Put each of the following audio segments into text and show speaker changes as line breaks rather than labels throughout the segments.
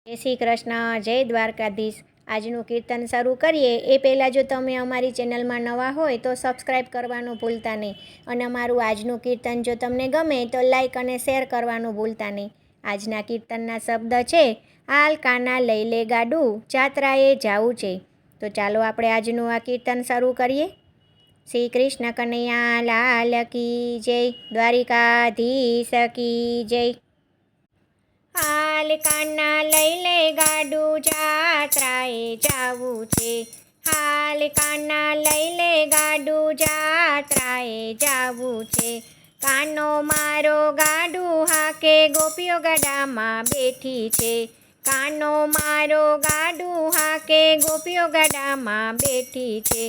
જય શ્રી કૃષ્ણ, જય દ્વારકાધીશ। આજનું કીર્તન શરૂ કરીએ એ પહેલાં જો તમે અમારી ચેનલમાં નવા હોય તો સબસ્ક્રાઈબ કરવાનું ભૂલતા નહીં અને અમારું આજનું કીર્તન જો તમને ગમે તો લાઈક અને શેર કરવાનું ભૂલતા નહીં। આજના કીર્તનના શબ્દ છે, હાલ કાના લઈ લે ગાડું, જાત્રાએ જાવું છે। તો ચાલો આપણે આજનું આ કીર્તન શરૂ કરીએ। શ્રી કૃષ્ણ કનૈયા લાલ કી જય, દ્વારિકાધીશ કી જય। હાલ કાના લઈ લે ગાડું, જાત્રાએ જાવું છે। હાલ કાના લઈ લે ગાડું, જાત્રાએ જાવું છે। કાનો મારો ગાડું હાકે, ગોપીઓ ગાડામાં બેઠી છે। કાનો મારો ગાડું હાકે, ગોપીઓ ગાડામાં બેઠી છે।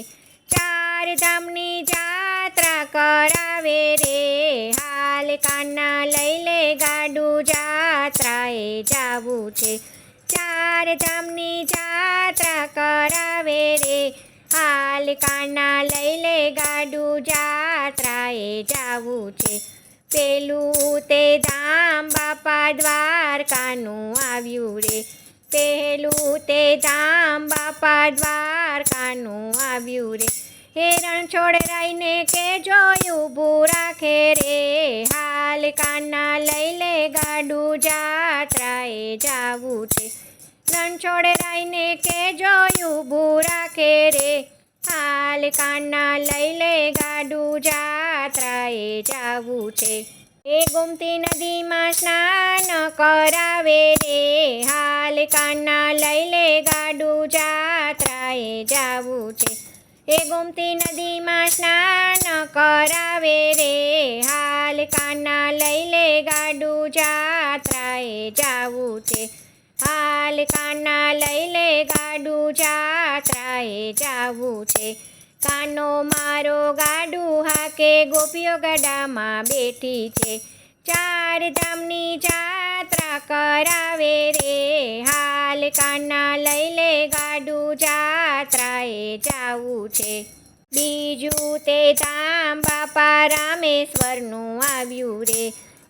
ચાર ધામની જાત્રા કરાવે રે, હાલ કાના લઈ લે ગાડું, જાત્રાએ જાવું છે। ચાર ધામની જાત્રા કરાવે રે, હાલ કાના લઈ લે ગાડું, જાત્રાએ જાવું છે। પેલું તે ધામ બાપા દ્વારકાનું આવ્યું રે, પહેલું તે ધામ બાપા દ્વારકાનું આવ્યું રે। હેરણ છોડરાઈને કે જોયું ઊભું રાખે રે, હાલ કાના લઈ લે ગાડું, જાત્રાએ જાવું છે। રણ છોડરાઈને કે જોયું ઊભું રાખે રે, હાલ કાના લઈ લે ગાડું, જાત્રાએ જાવું છે। એ ગોમતી નદીમાં સ્નાન કરાવે રે, હાલ કાના લઈ લે ગાડું, જાત્રાએ જાવું છે। એ ગોમતી નદીમાં સ્નાન કરાવે રે, હાલ કાના લઈ લે ગાડું, જાત્રાએ જાવું છે। હાલ કાના લઈ લે ગાડું, જાત્રાએ જાવું છે। કાનો મારો ગાડું હાકે, ગોપીઓ ગાડામાં બેઠી છે। ચાર ધામની જાત્રા કરાવે રે, હાલ કાના લઈ લે ગાડું, જાત્રાએ જાવું છે। બીજું તે ધામ બાપા રામેશ્વરનું આવ્યું રે,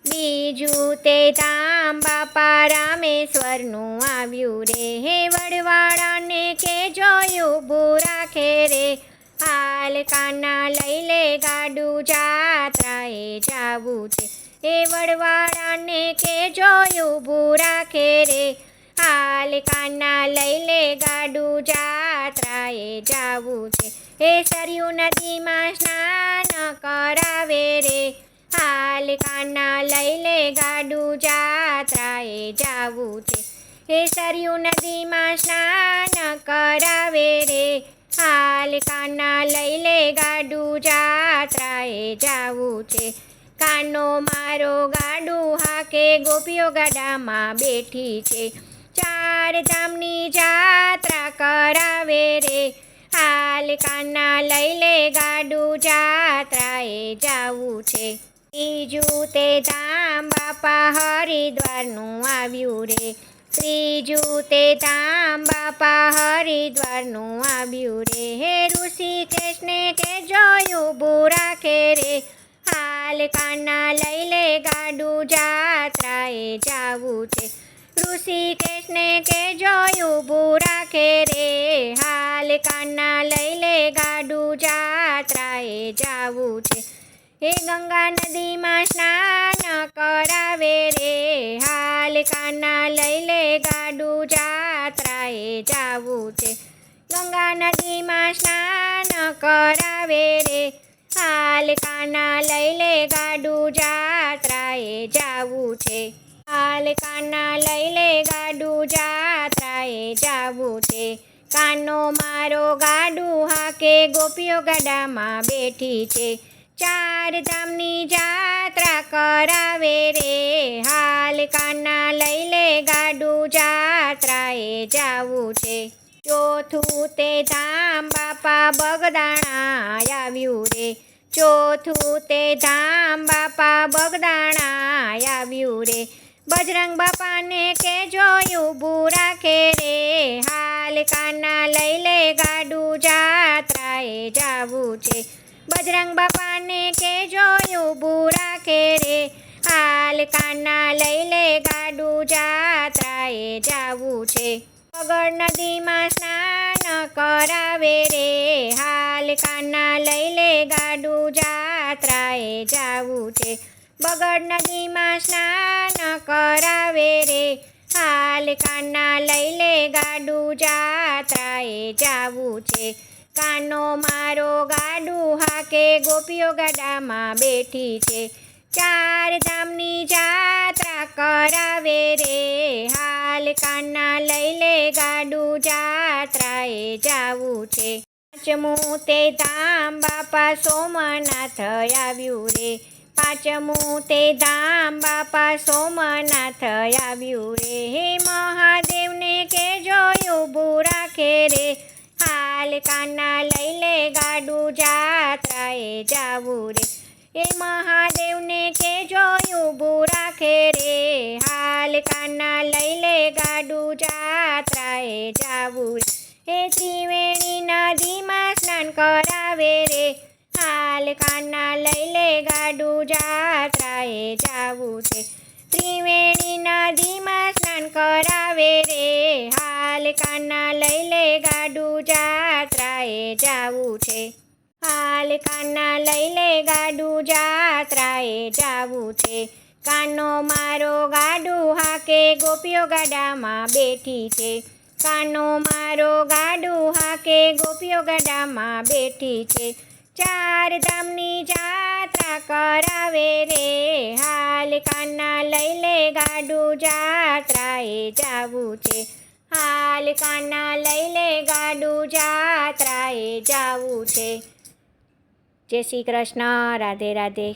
બીજું તે ધામ બાપા રામેશ્વરનું આવ્યું રે। હે વડવાળાને કે જોયું ઊભું રાખે રે, હાલ કાના લઈ લે ગાડું, જાત્રાએ જાવું છે। એ વડવાળાને કે જોયું ઊભું રાખે રે, હાલ કાના લઈ લે ગાડું, જાત્રાએ જાવું છે। એ સરયુ નદીમાં સ્નાન કરાવે રે, હાલ કાના લઈ લે ગાડું, જાત્રાએ જાવું છે। એ સરયુ નદીમાં સ્નાન કરાવે રે, હાલ કાના લઈ લે ગાડું, જાત્રાએ જાવું છે। કાનો મારો ગાડું હાકે, ગોપીઓ ગાડામાં બેઠી છે। ચાર ધામની જાત્રા કરાવે રે, હાલ કાના લઈ લે ગાડું, જાત્રાએ જાવું છે। ત્રીજું તે ધામ બાપા હરિદ્વારનું આવ્યું રે, ત્રીજું તે ધામ બાપા હરિદ્વારનું આવ્યું રે। હે ઋષિકેશને કે જોયું ઊભું રાખે રે, હાલ કાના લઈ લે ગાડું, જાત્રાએ જાવું છે। ઋષિકેશને કે જોયું ઊભું રાખે રે, હાલ કાના લઈ લે ગાડું, જાત્રાએ જાવું છે। હે ગંગા નદીમાં સ્નાન કરાવે રે, હાલ કાના લઈ લે ગાડું, જાત્રાએ જાવું છે। ગંગા નદીમાં સ્નાન કરાવે રે, હાલ કાના લઈ લે ગાડું, જાત્રાએ જાવું છે। હાલ કાના લઈ લે ગાડું, જાત્રાએ જાવું છે। કાનો મારો ગાડું હાકે, ગોપીઓ ગાડામાં બેઠી છે। ચાર ધામની જાત્રા કરાવે રે, હાલ કાના લઈ લે ગાડું, જાત્રાએ જાવું છે। ચોથું તે ધામ બાપા બગદાણા આવ્યું રે, ચોથું તે ધામ બાપા બગદાણા આવ્યું રે। બજરંગ બાપાને કે જોયું ઊભું રાખે રે, હાલ કાના લઈ લે ગાડું, જાત્રાએ જાવું છે। બજરંગ બાપાને કે જોયું ઊભું રાખે રે, હાલ કાના લઈ લે ગાડું જાત્રાએ જાવું છે. બગડ નદીમાં સ્નાન કરાવે રે, હાલ કાના લઈ લે ગાડું જાત્રાએ જાવું છે. બગડ નદીમાં સ્નાન કરાવે રે, હાલ કાના લઈ લે ગાડું જાત્રાએ જાવું છે. કાનો મારો ગાડું હાકે ગોપીઓ ગાડામાં બેઠી છે. ચાર ધામની જાત્રા કરાવે રે, હાલ કાના લઈ લે ગાડું જાત્રાએ જાવું છે. પાંચમું તે ધામ બાપા સોમનાથ આવ્યું રે, પાંચમું તે ધામ બાપા સોમનાથ આવ્યું રે. હે મહાદેવને કેજો ઊભું રાખે રે, હાલ કાના લઈ લે ગાડું જાત્રાએ જાવું રે. એ મહાદેવને કેજો ઊભું રાખે રે, હાલ કાના લઈ લે ગાડું જાત્રાએ જાવું રે. એ ત્રિવેણી નદીમાં સ્નાન કરાવે રે, હાલ કાના લઈ લે ગાડું જાત્રાએ જાવું છે. ત્રિવેણી નદીમાં સ્નાન કરાવે રે, હાલ કાના લઈ લે ગાડું જાત્રાએ જાવું છે. હાલ કાના લઈ લે ગાડું જાત્રાએ જાવું છે. કાનો મારો ગાડું હાકે ગોપીઓ ગાડામાં બેઠી છે. કાનો મારો ગાડું હાકે ગોપીઓ ગાડામાં બેઠી છે. ચાર ધામની જાત્રા કરાવે રે, હાલ કાના લઈ લે ગાડું જાત્રાએ જાવું છે. હાલ કાના લઈ લે ગાડું જાત્રાએ જાવું છે. જય શ્રી કૃષ્ણ. રાધે રાધે.